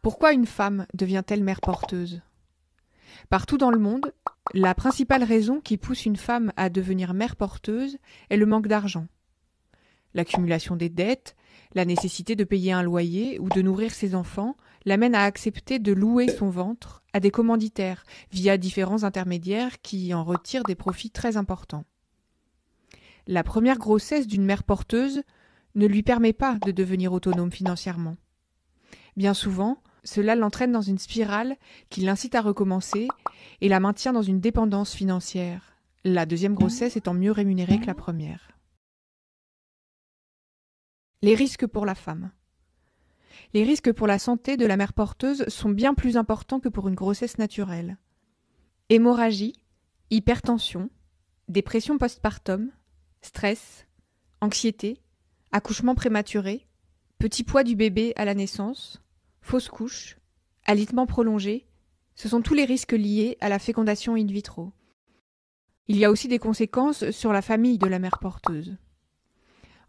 Pourquoi une femme devient-elle mère porteuse ? Partout dans le monde, la principale raison qui pousse une femme à devenir mère porteuse est le manque d'argent. L'accumulation des dettes, la nécessité de payer un loyer ou de nourrir ses enfants l'amène à accepter de louer son ventre à des commanditaires via différents intermédiaires qui en retirent des profits très importants. La première grossesse d'une mère porteuse ne lui permet pas de devenir autonome financièrement. Bien souvent, cela l'entraîne dans une spirale qui l'incite à recommencer et la maintient dans une dépendance financière, la deuxième grossesse étant mieux rémunérée que la première. Les risques pour la femme. Les risques pour la santé de la mère porteuse sont bien plus importants que pour une grossesse naturelle. Hémorragie, hypertension, dépression postpartum, stress, anxiété, accouchement prématuré, petit poids du bébé à la naissance, fausse couche, alitement prolongé, ce sont tous les risques liés à la fécondation in vitro. Il y a aussi des conséquences sur la famille de la mère porteuse.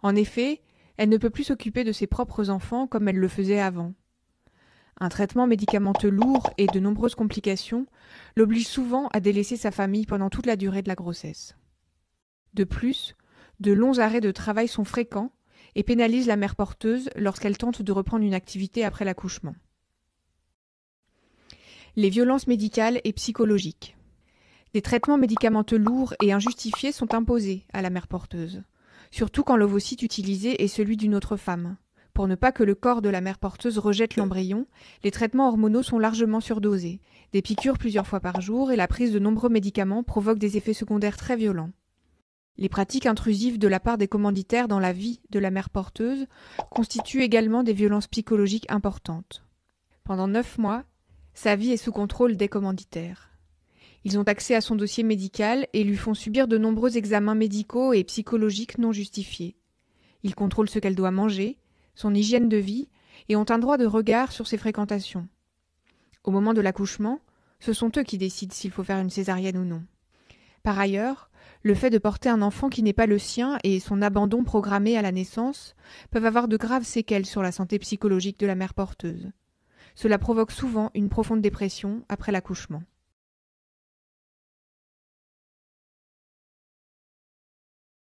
En effet, elle ne peut plus s'occuper de ses propres enfants comme elle le faisait avant. Un traitement médicamenteux lourd et de nombreuses complications l'oblige souvent à délaisser sa famille pendant toute la durée de la grossesse. De plus, de longs arrêts de travail sont fréquents et pénalisent la mère porteuse lorsqu'elle tente de reprendre une activité après l'accouchement. Les violences médicales et psychologiques. Des traitements médicamenteux lourds et injustifiés sont imposés à la mère porteuse, surtout quand l'ovocyte utilisé est celui d'une autre femme. Pour ne pas que le corps de la mère porteuse rejette l'embryon, les traitements hormonaux sont largement surdosés. Des piqûres plusieurs fois par jour et la prise de nombreux médicaments provoquent des effets secondaires très violents. Les pratiques intrusives de la part des commanditaires dans la vie de la mère porteuse constituent également des violences psychologiques importantes. Pendant 9 mois, sa vie est sous contrôle des commanditaires. Ils ont accès à son dossier médical et lui font subir de nombreux examens médicaux et psychologiques non justifiés. Ils contrôlent ce qu'elle doit manger, son hygiène de vie et ont un droit de regard sur ses fréquentations. Au moment de l'accouchement, ce sont eux qui décident s'il faut faire une césarienne ou non. Par ailleurs, le fait de porter un enfant qui n'est pas le sien et son abandon programmé à la naissance peuvent avoir de graves séquelles sur la santé psychologique de la mère porteuse. Cela provoque souvent une profonde dépression après l'accouchement.